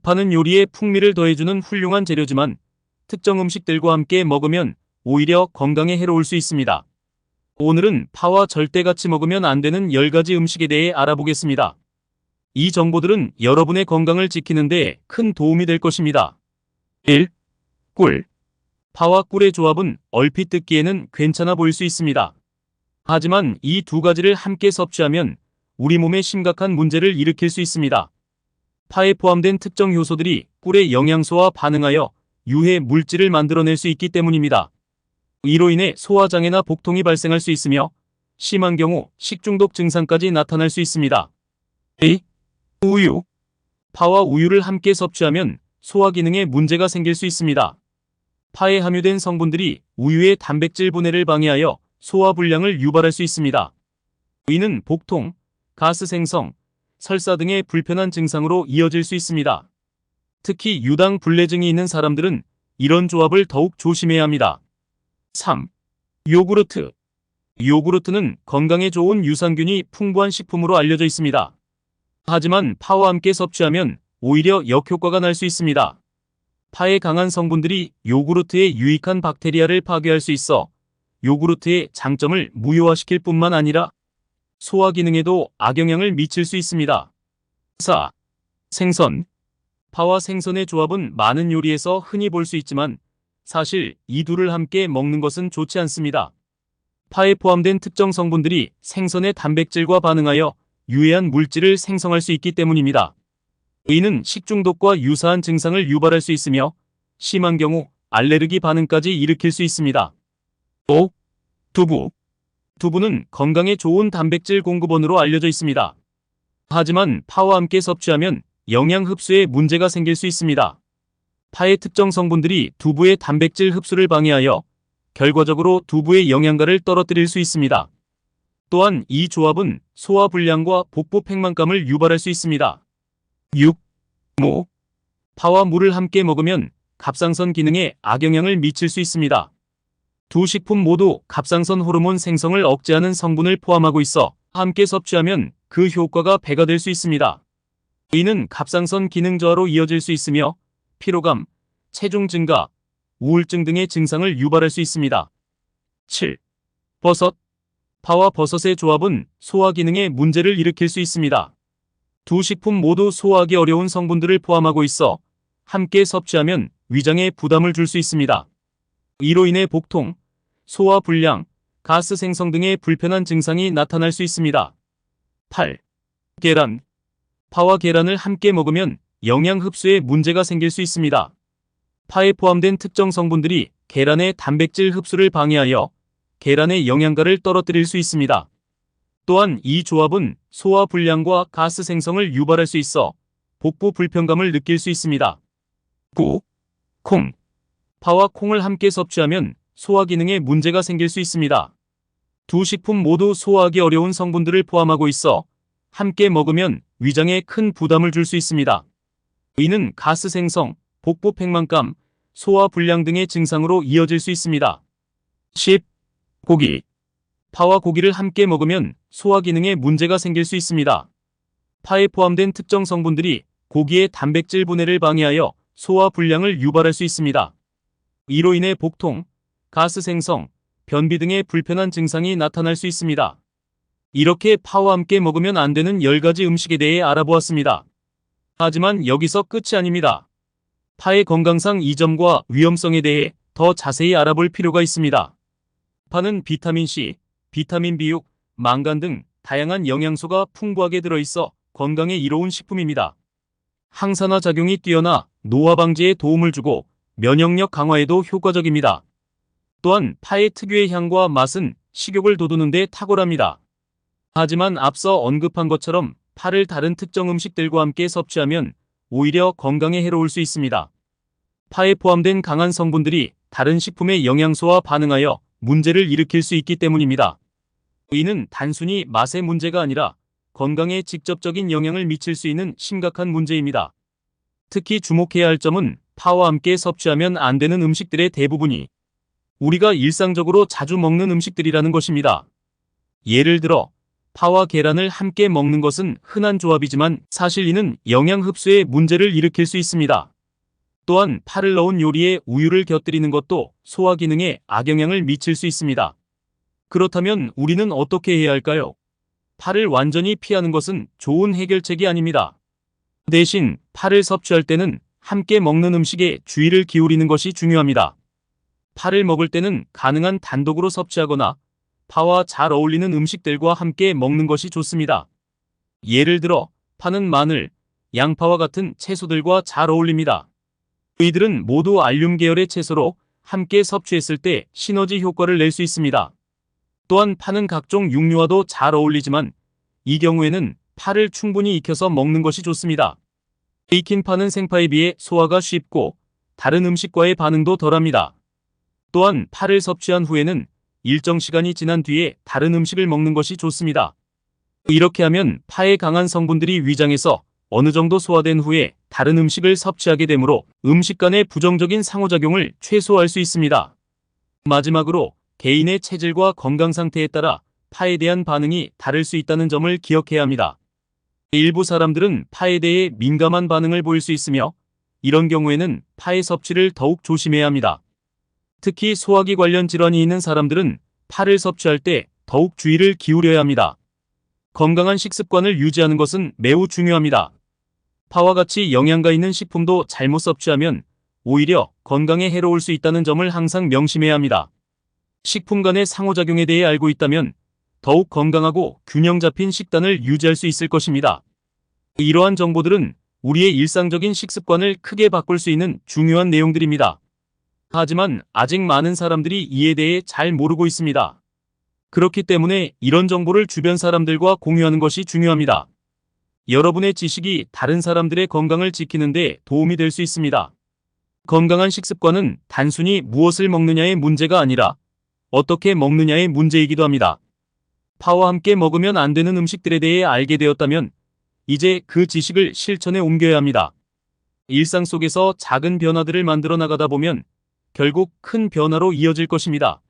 파는 요리에 풍미를 더해주는 훌륭한 재료지만 특정 음식들과 함께 먹으면 오히려 건강에 해로울 수 있습니다. 오늘은 파와 절대 같이 먹으면 안 되는 10가지 음식에 대해 알아보겠습니다. 이 정보들은 여러분의 건강을 지키는 데 큰 도움이 될 것입니다. 1. 꿀. 파와 꿀의 조합은 얼핏 듣기에는 괜찮아 보일 수 있습니다. 하지만 이 두 가지를 함께 섭취하면 우리 몸에 심각한 문제를 일으킬 수 있습니다. 파에 포함된 특정 효소들이 꿀의 영양소와 반응하여 유해 물질을 만들어낼 수 있기 때문입니다. 이로 인해 소화장애나 복통이 발생할 수 있으며 심한 경우 식중독 증상까지 나타날 수 있습니다. 2. 우유. 파와 우유를 함께 섭취하면 소화 기능에 문제가 생길 수 있습니다. 파에 함유된 성분들이 우유의 단백질 분해를 방해하여 소화 불량을 유발할 수 있습니다. 이는 복통, 가스 생성, 설사 등의 불편한 증상으로 이어질 수 있습니다. 특히 유당 불내증이 있는 사람들은 이런 조합을 더욱 조심해야 합니다. 3. 요구르트. 요구르트는 건강에 좋은 유산균이 풍부한 식품으로 알려져 있습니다. 하지만 파와 함께 섭취하면 오히려 역효과가 날 수 있습니다. 파의 강한 성분들이 요구르트에 유익한 박테리아를 파괴할 수 있어 요구르트의 장점을 무효화시킬 뿐만 아니라 소화 기능에도 악영향을 미칠 수 있습니다. 4. 생선. 파와 생선의 조합은 많은 요리에서 흔히 볼 수 있지만 사실 이 둘을 함께 먹는 것은 좋지 않습니다. 파에 포함된 특정 성분들이 생선의 단백질과 반응하여 유해한 물질을 생성할 수 있기 때문입니다. 이는 식중독과 유사한 증상을 유발할 수 있으며 심한 경우 알레르기 반응까지 일으킬 수 있습니다. 5. 두부. 두부는 건강에 좋은 단백질 공급원으로 알려져 있습니다. 하지만 파와 함께 섭취하면 영양 흡수에 문제가 생길 수 있습니다. 파의 특정 성분들이 두부의 단백질 흡수를 방해하여 결과적으로 두부의 영양가를 떨어뜨릴 수 있습니다. 또한 이 조합은 소화 불량과 복부 팽만감을 유발할 수 있습니다. 6. 무. 파와 무를 함께 먹으면 갑상선 기능에 악영향을 미칠 수 있습니다. 두 식품 모두 갑상선 호르몬 생성을 억제하는 성분을 포함하고 있어 함께 섭취하면 그 효과가 배가 될 수 있습니다. 이는 갑상선 기능 저하로 이어질 수 있으며 피로감, 체중 증가, 우울증 등의 증상을 유발할 수 있습니다. 7. 버섯. 파와 버섯의 조합은 소화 기능에 문제를 일으킬 수 있습니다. 두 식품 모두 소화하기 어려운 성분들을 포함하고 있어 함께 섭취하면 위장에 부담을 줄 수 있습니다. 이로 인해 복통, 소화 불량, 가스 생성 등의 불편한 증상이 나타날 수 있습니다. 8. 계란. 파와 계란을 함께 먹으면 영양 흡수에 문제가 생길 수 있습니다. 파에 포함된 특정 성분들이 계란의 단백질 흡수를 방해하여 계란의 영양가를 떨어뜨릴 수 있습니다. 또한 이 조합은 소화 불량과 가스 생성을 유발할 수 있어 복부 불편감을 느낄 수 있습니다. 9. 콩. 파와 콩을 함께 섭취하면 소화 기능에 문제가 생길 수 있습니다. 두 식품 모두 소화하기 어려운 성분들을 포함하고 있어 함께 먹으면 위장에 큰 부담을 줄 수 있습니다. 이는 가스 생성, 복부 팽만감, 소화 불량 등의 증상으로 이어질 수 있습니다. 10. 고기. 파와 고기를 함께 먹으면 소화 기능에 문제가 생길 수 있습니다. 파에 포함된 특정 성분들이 고기의 단백질 분해를 방해하여 소화 불량을 유발할 수 있습니다. 이로 인해 복통, 가스 생성, 변비 등의 불편한 증상이 나타날 수 있습니다. 이렇게 파와 함께 먹으면 안 되는 10가지 음식에 대해 알아보았습니다. 하지만 여기서 끝이 아닙니다. 파의 건강상 이점과 위험성에 대해 더 자세히 알아볼 필요가 있습니다. 파는 비타민C, 비타민 B6, 망간 등 다양한 영양소가 풍부하게 들어있어 건강에 이로운 식품입니다. 항산화 작용이 뛰어나 노화 방지에 도움을 주고 면역력 강화에도 효과적입니다. 또한 파의 특유의 향과 맛은 식욕을 돋우는 데 탁월합니다. 하지만 앞서 언급한 것처럼 파를 다른 특정 음식들과 함께 섭취하면 오히려 건강에 해로울 수 있습니다. 파에 포함된 강한 성분들이 다른 식품의 영양소와 반응하여 문제를 일으킬 수 있기 때문입니다. 이는 단순히 맛의 문제가 아니라 건강에 직접적인 영향을 미칠 수 있는 심각한 문제입니다. 특히 주목해야 할 점은 파와 함께 섭취하면 안 되는 음식들의 대부분이 우리가 일상적으로 자주 먹는 음식들이라는 것입니다. 예를 들어 파와 계란을 함께 먹는 것은 흔한 조합이지만 사실 이는 영양 흡수에 문제를 일으킬 수 있습니다. 또한 파를 넣은 요리에 우유를 곁들이는 것도 소화 기능에 악영향을 미칠 수 있습니다. 그렇다면 우리는 어떻게 해야 할까요? 파를 완전히 피하는 것은 좋은 해결책이 아닙니다. 대신 파를 섭취할 때는 함께 먹는 음식에 주의를 기울이는 것이 중요합니다. 파를 먹을 때는 가능한 단독으로 섭취하거나 파와 잘 어울리는 음식들과 함께 먹는 것이 좋습니다. 예를 들어 파는 마늘, 양파와 같은 채소들과 잘 어울립니다. 이들은 모두 알륨 계열의 채소로 함께 섭취했을 때 시너지 효과를 낼 수 있습니다. 또한 파는 각종 육류와도 잘 어울리지만 이 경우에는 파를 충분히 익혀서 먹는 것이 좋습니다. 익힌 파는 생파에 비해 소화가 쉽고 다른 음식과의 반응도 덜합니다. 또한 파를 섭취한 후에는 일정 시간이 지난 뒤에 다른 음식을 먹는 것이 좋습니다. 이렇게 하면 파의 강한 성분들이 위장에서 어느 정도 소화된 후에 다른 음식을 섭취하게 되므로 음식 간의 부정적인 상호작용을 최소화할 수 있습니다. 마지막으로 개인의 체질과 건강 상태에 따라 파에 대한 반응이 다를 수 있다는 점을 기억해야 합니다. 일부 사람들은 파에 대해 민감한 반응을 보일 수 있으며 이런 경우에는 파의 섭취를 더욱 조심해야 합니다. 특히 소화기 관련 질환이 있는 사람들은 파를 섭취할 때 더욱 주의를 기울여야 합니다. 건강한 식습관을 유지하는 것은 매우 중요합니다. 파와 같이 영양가 있는 식품도 잘못 섭취하면 오히려 건강에 해로울 수 있다는 점을 항상 명심해야 합니다. 식품 간의 상호작용에 대해 알고 있다면 더욱 건강하고 균형 잡힌 식단을 유지할 수 있을 것입니다. 이러한 정보들은 우리의 일상적인 식습관을 크게 바꿀 수 있는 중요한 내용들입니다. 하지만 아직 많은 사람들이 이에 대해 잘 모르고 있습니다. 그렇기 때문에 이런 정보를 주변 사람들과 공유하는 것이 중요합니다. 여러분의 지식이 다른 사람들의 건강을 지키는 데 도움이 될 수 있습니다. 건강한 식습관은 단순히 무엇을 먹느냐의 문제가 아니라 어떻게 먹느냐의 문제이기도 합니다. 파와 함께 먹으면 안 되는 음식들에 대해 알게 되었다면 이제 그 지식을 실천에 옮겨야 합니다. 일상 속에서 작은 변화들을 만들어 나가다 보면 결국 큰 변화로 이어질 것입니다.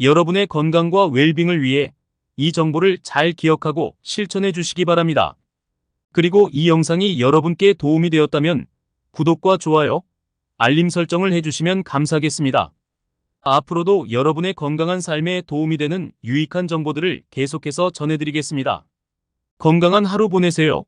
여러분의 건강과 웰빙을 위해 이 정보를 잘 기억하고 실천해 주시기 바랍니다. 그리고 이 영상이 여러분께 도움이 되었다면 구독과 좋아요, 알림 설정을 해주시면 감사하겠습니다. 앞으로도 여러분의 건강한 삶에 도움이 되는 유익한 정보들을 계속해서 전해드리겠습니다. 건강한 하루 보내세요.